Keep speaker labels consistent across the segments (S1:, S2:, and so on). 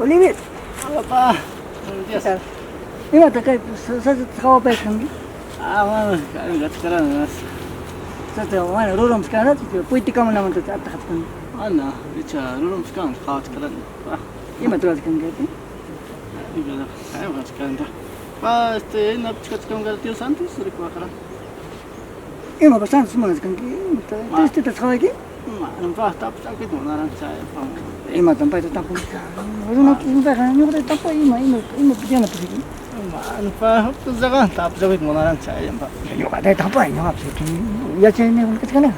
S1: Oliver,
S2: Hola, pa. Buenos días.
S1: ima takay sa trabaho pa kan.
S2: Bueno, gato ka lang.
S1: Sa trabaho, rorom ska na, pwede ka man naman to at kan.
S2: Ano, itcha, lulong ka lang, kawat ka lang. Pa,
S1: Ima tulas kan gati.
S2: iba na. Ayaw ka ka lang. Pa, napchikat ka mga Tío Santos, rikuha ka lang.
S1: Ima basan sumanas kan ki. Teste ta trabaho ki.
S2: Ano pa, tapos akit mo na lang sa pang.
S1: Ima tampay to tampon. Rorom pa kan, yung tampay ima pidyan na pidi.
S2: Ano pa, hapos ka, tapos akit mo na lang sa pa.
S1: Yung kada tampay, yung apso ki. Ya chen ne kat kana.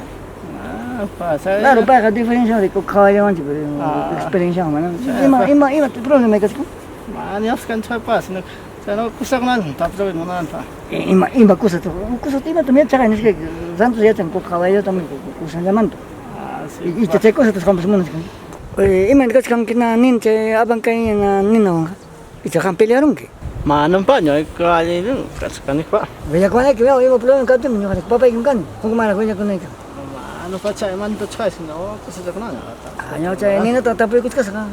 S2: Pa, sa.
S1: Laro pa ka diferensya ko kaya man tipo experience man. Ima problema ka ko.
S2: Manias kan sa pa, sana kusak na lang, tapos akit mo na lang pa.
S1: Ima kusa to ima to me tsaka ni ke santos ya tan ko kawaya to me kusa naman to. Ite te cosa to kampus mo kan. Ima ka kan kina nin che abang kay na nino. Ite kan pelearon ke.
S2: Manam pa, nyo, kaya nyo, kaskanik pa.
S1: Vaya ko na ke ima problema ka to nyo kan papa yung kan. Kung mana ko ya ko na ka.
S2: Ano pa siya, man to tsaka sino, kasi sa kuna.
S1: Anyo che nino to tapoy ko ka sa.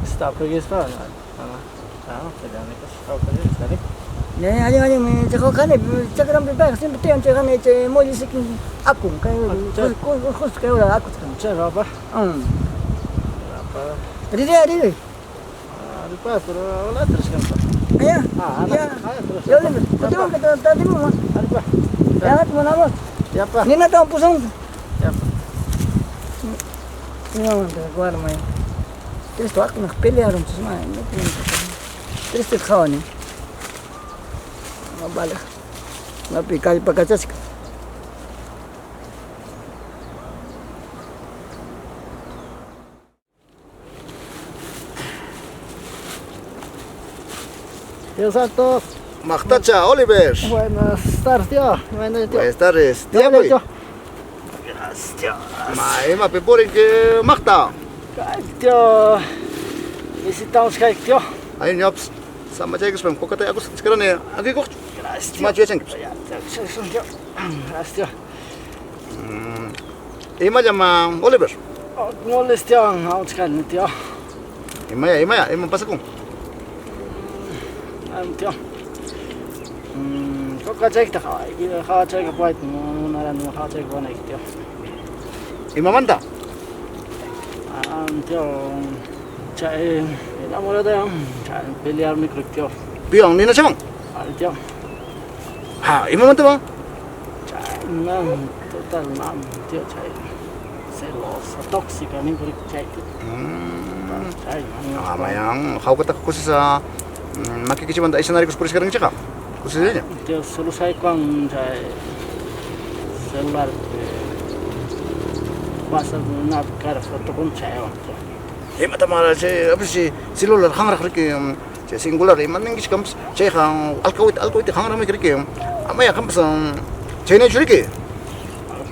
S2: Stop regis pa. Pwede ko stop regis, dali.
S1: Ne ali me tsaka kan tsaka ram pa kasi tiyan tsaka ne che mo lisik ako kay ko kay wala ako kan.
S2: Tsaka pa. Pa.
S1: Adi.
S2: Ano pa, pero wala terus kan pa.
S1: Aya.
S2: Ya.
S1: Yo le. Betul kita tadi mo.
S2: Ano pa?
S1: Lahat mo na mo.
S2: Ya pa.
S1: Nina to pusong.
S2: Ya pa.
S1: No, te guarda mai. Tres to ako nakpelearon sa mga. Tres te khawan. Mabala. Napikal pagkachas.
S2: Tío Santos.
S3: Maktacha, Oliver.
S2: Buenas tardes, tío.
S3: Buenas tardes. Tiago.
S2: Gracias, tío.
S3: Ima pipurin ke makta.
S2: Tío. Visitamos kay tío.
S3: Ayun yops. Sama chay gusto ko katay agus sekarang ne agi ko.
S2: Gracias, tío.
S3: Ma chay chang.
S2: Gracias, tío.
S3: Ima jama Oliver.
S2: Moles, tío. Vamos kay tío.
S3: Ima pasa ko.
S2: Tío. Kok chay kita kawat chay ka point mo na lang mo kawat chay ko na tío.
S3: Ima manta.
S2: Tío. Chay enamorada. Chay pelear mi creo tío.
S3: Biang ni na chamang.
S2: Tío.
S3: Ha, ima manta ba?
S2: Chay total nam tío chay. Celosa, tóxica ni por chay. Chay.
S3: Mayang kau kata ko sa makikisiman da isanari ko sekarang chaka. Kusilnya.
S2: Tío solo say ko ang chay celular. Basta na cara sa tukon chay.
S3: Ima tamara chay abisi silular hangar krike chay singular ima ningis kams chay hang alkawit hangar me krike amaya kams chay na churike.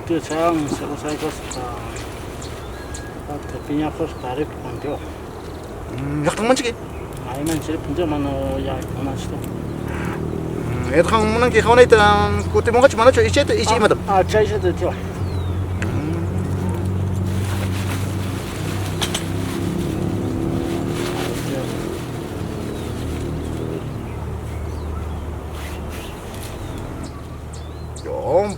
S2: Tío chay solo say ko sa piña fos tarif con tío.
S3: Yaktang manchiki.
S2: Ay man sila punto mano ya manas to.
S3: Edkhang munang ki khawnai ta kuti monga chmana cho ichi madam.
S2: Chay sa tío.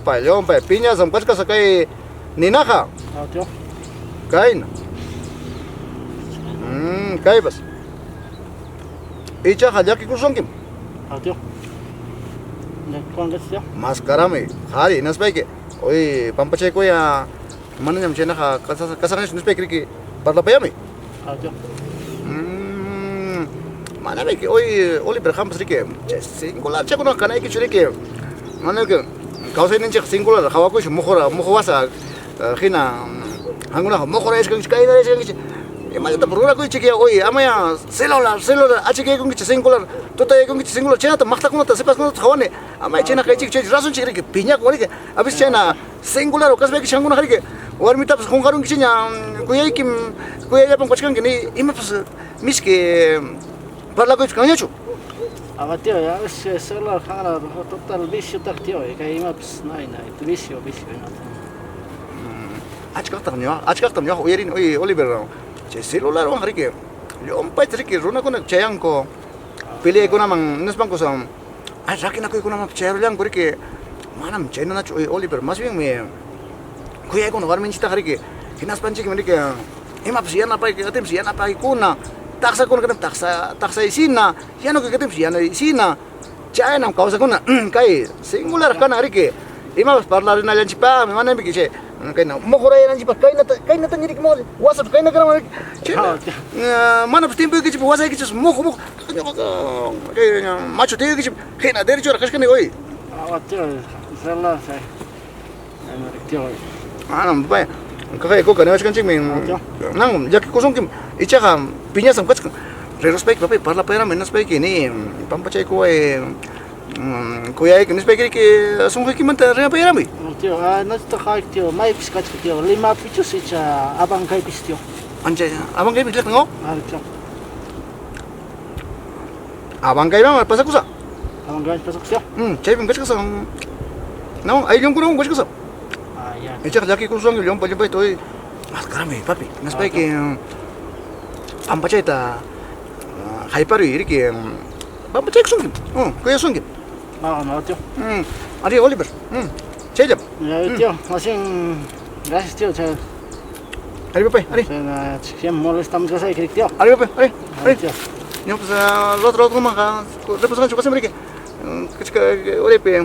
S3: Yompa piña sam kachka sakai ninaha
S2: Tío.
S3: kain. Kai bas. Icha hajaki kusongkim.
S2: Tío. Ne con tío.
S3: Maskarame hari naspaike. Oi pampache ko ya mananyam chena ka kasakan naspaike ki parlapayami.
S2: Tío.
S3: Mana me ki oi Oliver Campos rike. Singular che kono kana ki churike. Mana ke kausa ninche singular khawa ko mokhwasa khina hanguna mokhora es kan kai na es kan Imagina ta programa ko chike oi amaya celular achike ko ngi singular tota ko ngi singular chena ta makta ko ta sepas ko khawane amaya chena kai chike rasun chike ke pinya ko ke abis chena singular o kasbe ki changuna khari ke war mi taps khongarun ki chenya ko yai kim ko yai pang kochkan ni imapas miske parla ko chkan yachu
S2: Tío, ya ves celular khana total vicio tak tío, kai maps nai vicio.
S3: Achkaktam nyo Oliver 제 celular wan rike lompai trike runa kona chayang ko pili ko namang nasbangko sa ay rakin ako ko namang chayro lang ko rike manam chayno na choy Oliver maswing me kuya ko no garmin chita rike hinas panchik me rike imap siya na pa atem siya na pa kuna taksa ko kadam taksa isina yan ko kadam siya na isina chay nam kausa ko na kai singular kana rike imap parlar na yan chipa me manam bikise kay na mokoray nan chipa kay na tanyirik mo WhatsApp kay na gram mana timbo ke chipa WhatsApp ke chipa moko kay macho te ke chipa kay na der chora kashkane oi
S2: Tio, celular sai. Tio.
S3: anam bai kay ko kana kashkan chik men nang jak ko song kim ichaka pinya sam kach respect papai parla pera menos pai ke ni pampachay ko ay kuya ay kinis pai ke sung ki man ta pera mi
S2: Tio, na to kay tio, may piskat tio, 5 pichos icha abang kay pistio.
S3: anje abang kay bitlek ngo
S2: Tio.
S3: abang kay ma pasak kusa
S2: Abang kay pasok tio.
S3: chay bim kach kusa no ay yung kuno kach kusa
S2: Yan.
S3: Echak laki kusong yung pali pa ito eh. Mas karami papi. Nas pa ki pampachay ta hyper 이렇게 pampachay kusong. Kuya kusong.
S2: Tio.
S3: Ari Oliver. 제접.
S2: Tio, masing gracias tio, saya
S3: Ari pa ari.
S2: siempre molestamos kasi kay tio.
S3: Ari pa ari. Ari.
S2: Tio.
S3: Yung sa lot kuma ka representan chupa sembrike. Kachka ore pe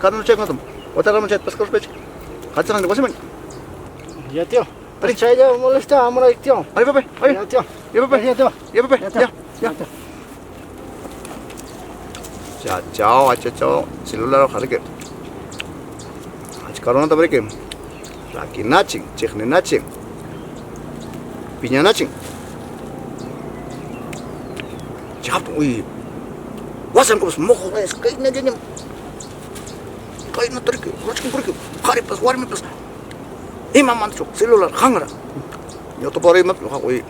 S3: kanun check natum. Otra rama chat pas korpech. Katsan de kosemen.
S2: Ya tio. Saya molesta amor tio.
S3: Ari pa ari.
S2: Ya tio.
S3: Ya pa
S2: Ya tio.
S3: ya pa ya. 자, chao, chao, celular harike. Corona también que aquí naching, chechne naching, piña naching. Chap, uy, wasan como mojo, es que no tiene, que no trique, rachkin porque, hari pas, warmi pas, imam mancho, celular, hangra. Yo to por ahí me, uy,